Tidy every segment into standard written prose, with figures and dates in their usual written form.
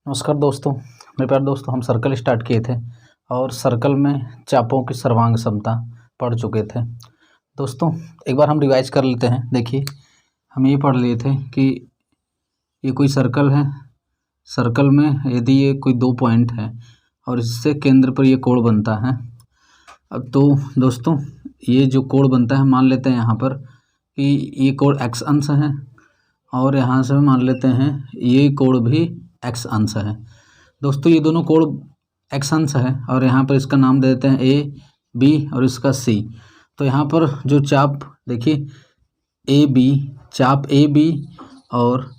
नमस्कार दोस्तों, मेरे प्यारे दोस्तों, हम सर्कल स्टार्ट किए थे और सर्कल में चापों की सर्वांग समता पढ़ चुके थे। दोस्तों एक बार हम रिवाइज कर लेते हैं। देखिए, हम ये पढ़ लिए थे कि ये कोई सर्कल है। सर्कल में यदि ये कोई दो पॉइंट है और इससे केंद्र पर ये कोण बनता है। अब तो दोस्तों ये जो कोण बनता है, मान लेते हैं यहाँ पर कि ये कोण एक्स अंश है और यहाँ से मान लेते हैं ये कोण भी एक्स अंश है। दोस्तों ये दोनों कोण एक्स अंश है और यहाँ पर इसका नाम दे देते हैं ए बी और इसका सी। तो यहाँ पर जो चाप देखिए ए बी, चाप ए बी और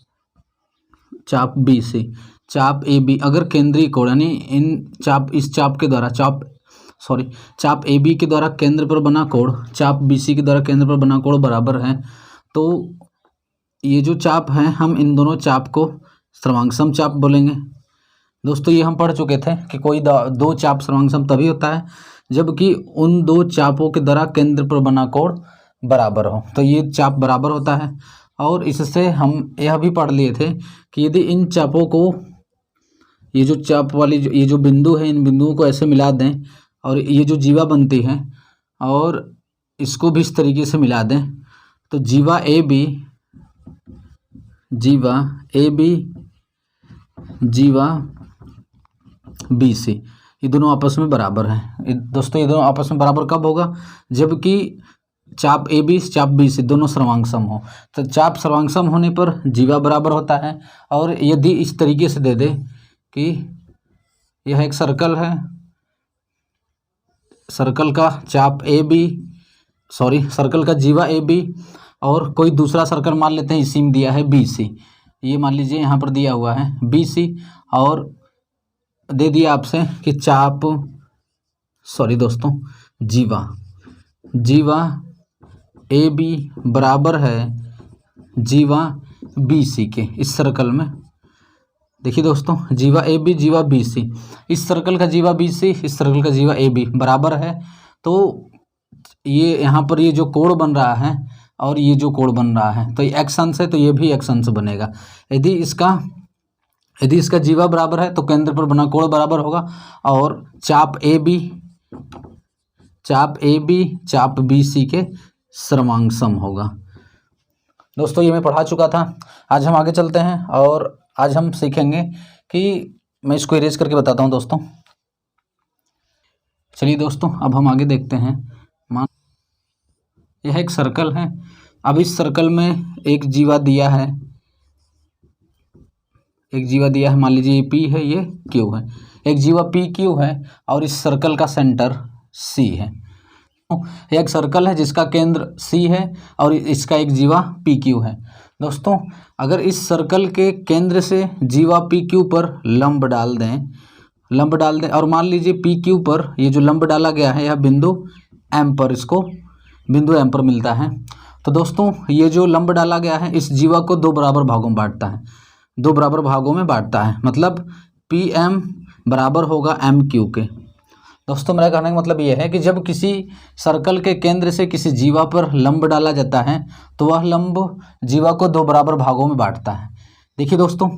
चाप बी सी, चाप ए बी अगर केंद्रीय कोण यानी इस चाप के द्वारा चाप ए बी के द्वारा केंद्र पर बना कोण चाप बी सी के द्वारा केंद्र पर बना कोण बराबर है, तो ये जो चाप है हम इन दोनों चाप को सर्वांग सम चाप बोलेंगे। दोस्तों ये हम पढ़ चुके थे कि कोई दो चाप सर्वांग सम तभी होता है जबकि उन दो चापों के द्वारा केंद्र पर बना कोण बराबर हो। तो ये चाप बराबर होता है और इससे हम यह भी पढ़ लिए थे कि यदि इन चापों को, ये जो चाप वाली ये जो बिंदु है, इन बिंदुओं को ऐसे मिला दें और ये जो जीवा बनती है और इसको भी इस तरीके से मिला दें, तो जीवा ए बी, जीवा बी सी ये दोनों आपस में बराबर हैं। दोस्तों ये दोनों आपस में बराबर कब होगा? जबकि चाप ए बी चाप बी सी दोनों सर्वांग सम हो। तो चाप सर्वांग सम होने पर जीवा बराबर होता है। और यदि इस तरीके से दे दे कि यह एक सर्कल है, सर्कल का चाप ए बी सर्कल का जीवा ए बी और कोई दूसरा सर्कल मान लेते हैं इसी में दिया है बी सी, ये मान लीजिए यहाँ पर दिया हुआ है बी सी और दे दिया आपसे कि चाप दोस्तों जीवा ए बी बराबर है जीवा बी सी के। इस सर्कल में देखिए दोस्तों, जीवा ए बी जीवा बी सी, इस सर्कल का जीवा बी सी इस सर्कल का जीवा ए बी बराबर है। तो ये यहाँ पर ये जो कोण बन रहा है और ये जो कोण बन रहा है, तो ये एक्स अंश है तो ये भी एक्स अंश बनेगा। यदि इसका जीवा बराबर है तो केंद्र पर बना कोण बराबर होगा और चाप ए बी चाप बी सी के सर्वांग सम होगा। दोस्तों ये मैं पढ़ा चुका था। आज हम आगे चलते हैं और आज हम सीखेंगे कि मैं इसको इरेज करके बताता हूँ दोस्तों। चलिए दोस्तों अब हम आगे देखते हैं। यह एक सर्कल है। अब इस सर्कल में एक जीवा दिया है, मान लीजिए ये पी है, ये क्यू है। एक जीवा पी क्यू है और इस सर्कल का सेंटर सी है। एक सर्कल है जिसका केंद्र सी है और इसका एक जीवा पी क्यू है। दोस्तों अगर इस सर्कल के केंद्र से जीवा पी क्यू पर लंब डाल दें और मान लीजिए पी क्यू पर ये जो लंब डाला गया है यह बिंदु एम पर मिलता है। तो दोस्तों ये जो लंब डाला गया है इस जीवा को दो बराबर भागों में बांटता है, मतलब पी एम बराबर होगा एम क्यू के। दोस्तों मेरा कहने का मतलब ये है कि जब किसी सर्कल के केंद्र से किसी जीवा पर लंब डाला जाता है तो वह लंब जीवा को दो बराबर भागों में बांटता है। देखिए दोस्तों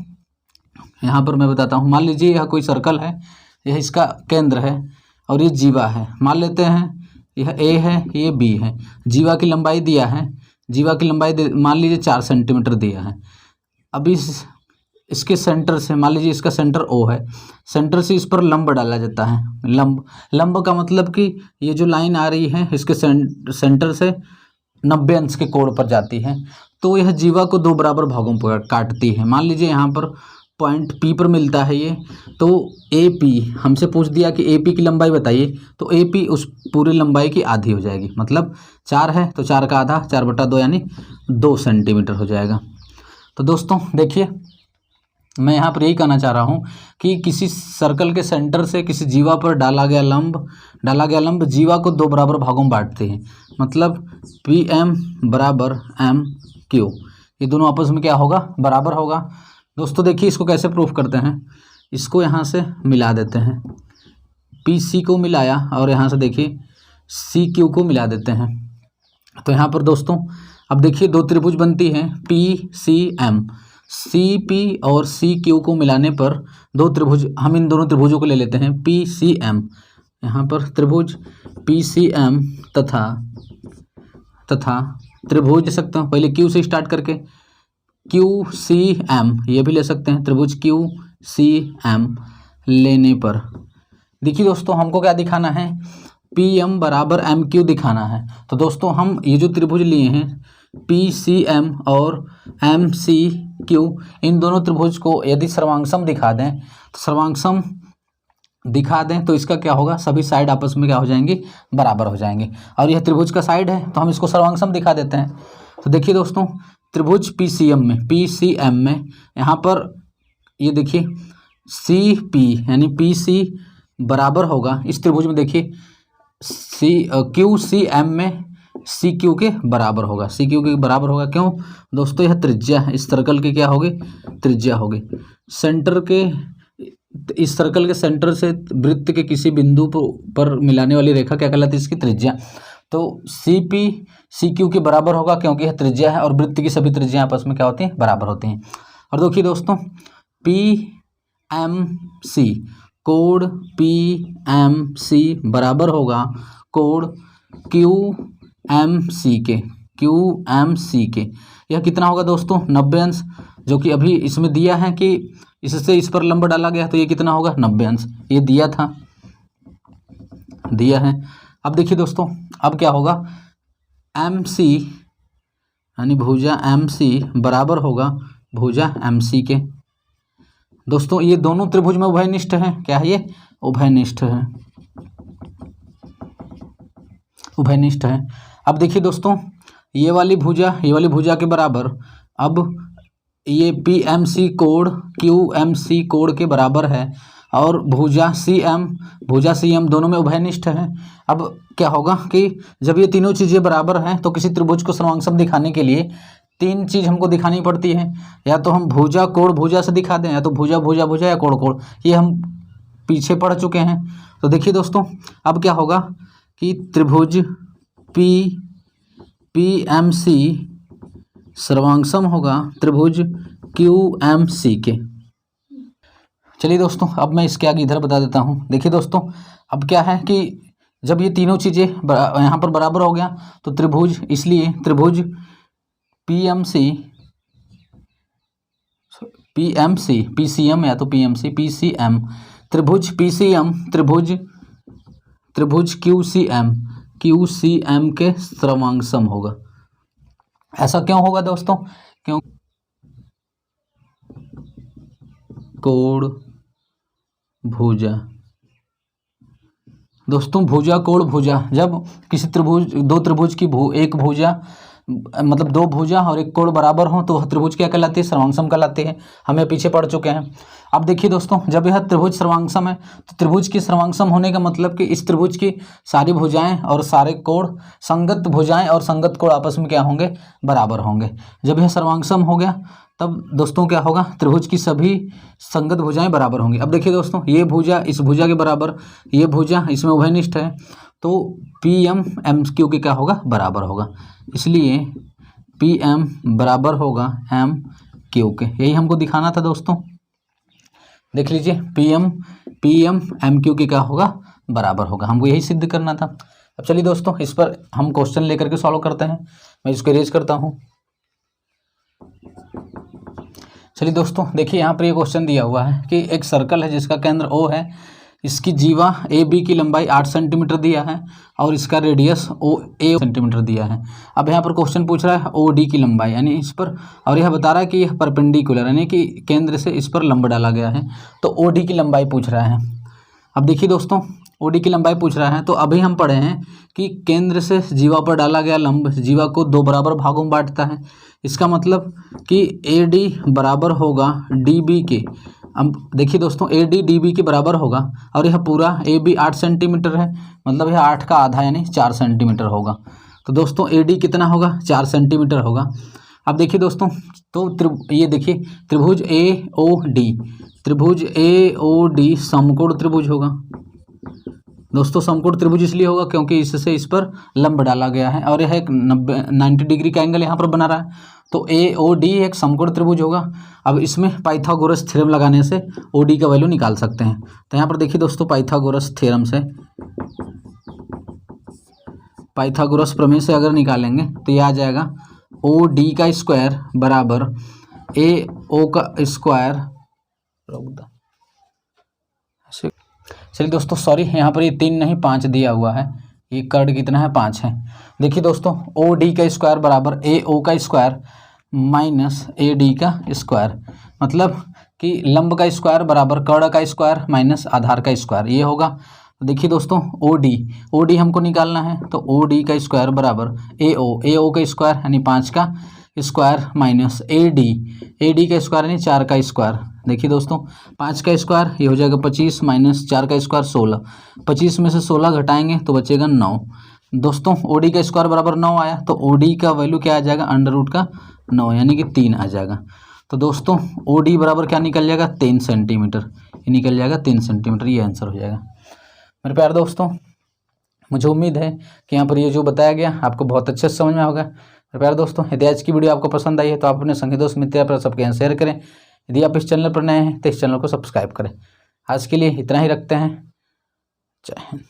यहाँ पर मैं बताता हूँ। मान लीजिए यह कोई सर्कल है, यह इसका केंद्र है और ये जीवा है। मान लेते हैं यह ए है, ये बी है। जीवा की लंबाई दिया है, मान लीजिए 4 सेंटीमीटर दिया है। अब इसके सेंटर से मान लीजिए इसका सेंटर ओ है, सेंटर से इस पर लंब डाला जाता है। लंब का मतलब कि ये जो लाइन आ रही है इसके सेंटर से 90 अंश के कोण पर जाती है, तो यह जीवा को दो बराबर भागों पर काटती है। मान लीजिए यहाँ पर पॉइंट पी पर मिलता है ये, तो ए पी हमसे पूछ दिया कि ए पी की लंबाई बताइए, तो ए पी उस पूरी लंबाई की आधी हो जाएगी। मतलब 4 है तो 4 का आधा 4/2 यानी 2 सेंटीमीटर हो जाएगा। तो दोस्तों देखिए मैं यहाँ पर यही कहना चाह रहा हूँ कि किसी सर्कल के सेंटर से किसी जीवा पर डाला गया लंब जीवा को दो बराबर भागों में बांटते हैं। मतलब पी एम बराबर एम क्यू, ये दोनों आपस में क्या होगा? बराबर होगा। दोस्तों देखिए इसको कैसे प्रूफ करते हैं। इसको यहाँ से मिला देते हैं, पी सी को मिलाया और यहाँ से देखिए सी क्यू को मिला देते हैं। तो यहाँ पर दोस्तों अब देखिए दो त्रिभुज बनती हैं P C M. C P और सी क्यू को मिलाने पर दो त्रिभुज, हम इन दोनों त्रिभुजों को ले लेते हैं पी सी एम। यहाँ पर त्रिभुज पी सी एम तथा त्रिभुज ले सकते हो पहले क्यू से स्टार्ट करके क्यू सी एम, ये भी ले सकते हैं त्रिभुज क्यू सी एम लेने पर देखिए दोस्तों हमको क्या दिखाना है, पी एम बराबर एम क्यू दिखाना है। तो दोस्तों हम ये जो त्रिभुज लिए हैं पी सी एम और एम सी क्यू, इन दोनों त्रिभुज को यदि सर्वांगसम दिखा दें तो सर्वांगसम दिखा दें तो इसका क्या होगा, सभी साइड आपस में क्या हो जाएंगे, बराबर हो जाएंगे। और यह त्रिभुज का साइड है तो हम इसको सर्वांगसम दिखा देते हैं। तो देखिए दोस्तों त्रिभुज पी सी एम में यहाँ पर ये देखिए सी पी यानी पी सी बराबर होगा इस त्रिभुज में, देखिए सी क्यू सी एम में सी क्यू के बराबर होगा, सी क्यू के बराबर होगा। क्यों दोस्तों, यह त्रिज्या है, इस सर्कल की क्या होगी, त्रिज्या होगी। सेंटर के, इस सर्कल के सेंटर से वृत्त के किसी बिंदु पर मिलाने वाली रेखा क्या कहलाती है, इसकी त्रिज्या। तो सी पी सी क्यू के बराबर होगा क्योंकि यह त्रिज्या है और वृत्त की सभी त्रिज्याएं आपस में क्या होती हैं, बराबर होती हैं। और देखिए दोस्तों पी एम सी, कोण पी एम सी बराबर होगा कोण क्यू एम सी के, क्यू एम सी के। यह कितना होगा दोस्तों, 90 अंश, जो कि अभी इसमें दिया है कि इससे इस पर लंब डाला गया तो ये कितना होगा, 90 अंश, ये दिया था, दिया है। अब देखिए दोस्तों अब क्या होगा, एम सी यानी भुजा एम सी बराबर होगा भुजा एम सी के। दोस्तों ये दोनों त्रिभुज में उभयनिष्ठ है, क्या है ये, उभयनिष्ठ है, उभयनिष्ठ है। अब देखिए दोस्तों ये वाली भुजा के बराबर, अब ये पी एम सी कोण क्यू एम सी कोण के बराबर है और भुजा सी एम दोनों में उभयनिष्ठ है। अब क्या होगा कि जब ये तीनों चीज़ें बराबर हैं तो किसी त्रिभुज को सर्वांगसम दिखाने के लिए तीन चीज़ हमको दिखानी पड़ती है, या तो हम भुजा कोण भुजा से दिखा दें, या तो भुजा भुजा भुजा या कोण कोण, ये हम पीछे पढ़ चुके हैं। तो देखिए दोस्तों अब क्या होगा कि त्रिभुज पी एम सी सर्वांगसम होगा त्रिभुज क्यू एम सी के। चलिए दोस्तों अब मैं इसके आगे इधर बता देता हूँ। देखिए दोस्तों अब क्या है कि जब ये तीनों चीज़ें यहाँ पर बराबर हो गया तो त्रिभुज, इसलिए त्रिभुज P M C P C M या तो P M C P C M, त्रिभुज पी सी एम त्रिभुज क्यू सी एम के सर्वांगसम होगा। ऐसा क्यों होगा दोस्तों, क्यों, कोण भुजा, दोस्तों भुजा कोण भुजा, जब किसी त्रिभुज, दो त्रिभुज की एक भुजा मतलब दो भुजा और एक कोण बराबर हो तो त्रिभुज क्या कहलाती है, सर्वांगसम कहलाती है, हमें पीछे पढ़ चुके हैं। अब देखिए दोस्तों जब यह त्रिभुज सर्वांगसम है तो त्रिभुज की सर्वांगसम होने का मतलब कि इस त्रिभुज की सारी भुजाएं और सारे कोण, संगत भुजाएं और संगत कोण आपस में क्या होंगे, बराबर होंगे। जब यह सर्वांगसम हो गया तब दोस्तों क्या होगा, त्रिभुज की सभी संगत भुजाएं बराबर होंगी। अब देखिए दोस्तों ये भुजा इस भुजा के बराबर, ये भुजा इसमें उभयनिष्ठ है तो पी एम एम क्यू के क्या होगा, बराबर होगा, इसलिए पी एम बराबर होगा एम क्यू के। यही हमको दिखाना था दोस्तों, देख लीजिए पी एम एम क्यू के क्या होगा, बराबर होगा, हमको यही सिद्ध करना था। अब चलिए दोस्तों इस पर हम क्वेश्चन लेकर के सॉल्व करते हैं। मैं इसको इरेज करता हूँ। चलिए दोस्तों देखिए यहाँ पर ये क्वेश्चन दिया हुआ है कि एक सर्कल है जिसका केंद्र O है, इसकी जीवा ए बी की लंबाई 8 सेंटीमीटर दिया है और इसका रेडियस ओ ए सेंटीमीटर दिया है। अब यहाँ पर क्वेश्चन पूछ रहा है ओ डी की लंबाई यानी इस पर, और यह बता रहा है कि यह परपेंडिकुलर यानी कि केंद्र से इस पर लंब डाला गया है, तो ओ डी की लंबाई पूछ रहा है। अब देखिए दोस्तों ओ डी की लंबाई पूछ रहा है तो अभी हम पढ़े हैं कि केंद्र से जीवा पर डाला गया लंब जीवा को दो बराबर भागों में बांटता है। इसका मतलब कि ए डी बराबर होगा डी बी के। अब देखिए दोस्तों ए डी डी बी के बराबर होगा और यह पूरा ए बी 8 सेंटीमीटर है, मतलब यह 8 का आधा यानी 4 सेंटीमीटर होगा। तो दोस्तों ए डी कितना होगा, 4 सेंटीमीटर होगा। अब देखिए दोस्तों तो ये देखिए त्रिभुज ए ओ डी, त्रिभुज ए ओ डी समकोण त्रिभुज होगा, दोस्तों समकोण त्रिभुज इसलिए होगा क्योंकि इससे इस पर लंब डाला गया है और यह एक 90 डिग्री का एंगल यहाँ पर बना रहा है, तो ए ओ डी एक समकोण त्रिभुज होगा। अब इसमें पाइथागोरस थ्योरम लगाने से ओ डी का वैल्यू निकाल सकते हैं। तो यहाँ पर देखिए दोस्तों, पाइथागोरस थ्योरम से, पाइथागोरस प्रमेय से अगर निकालेंगे तो ये आ जाएगा ओ डी का स्क्वायर बराबर ए ओ का स्क्वायर। चलिए दोस्तों, सॉरी यहाँ पर ये 3 नहीं 5 दिया हुआ है, ये कर्ण कितना है 5 है। देखिए दोस्तों, ओ डी का स्क्वायर बराबर ए ओ का स्क्वायर माइनस ए डी का स्क्वायर, मतलब कि लंब का स्क्वायर बराबर कर्ण का स्क्वायर माइनस आधार का स्क्वायर, ये होगा। देखिए दोस्तों, ओ डी हमको निकालना है, तो ओ डी का स्क्वायर बराबर ए ओ का स्क्वायर यानी 5 का स्क्वायर माइनस ए डी का स्क्वायर यानी 4 का स्क्वायर। देखिए दोस्तों, 5 का स्क्वायर ये हो जाएगा 25 माइनस 4 का स्क्वायर 16, 25 में से 16 घटाएंगे तो बचेगा 9। दोस्तों ओ डी का स्क्वायर बराबर 9 आया, तो ओ डी का वैल्यू क्या आ जाएगा, अंडर रूट का 9 यानी कि 3 आ जाएगा। तो दोस्तों ओ डी बराबर क्या निकल जाएगा, 3 सेंटीमीटर, ये निकल जाएगा 3 सेंटीमीटर, ये आंसर हो जाएगा। मेरे प्यारे दोस्तों, मुझे उम्मीद है कि यहाँ पर ये जो बताया गया आपको बहुत अच्छे से समझ में होगा। मेरे प्यारे दोस्तों, यदि आज की वीडियो आपको पसंद आई है तो आप अपने संगी दोस्त मित्र पर सबके यहाँ शेयर करें। यदि आप इस चैनल पर नए हैं तो इस चैनल को सब्सक्राइब करें। आज के लिए इतना ही रखते हैं। जय हिंद।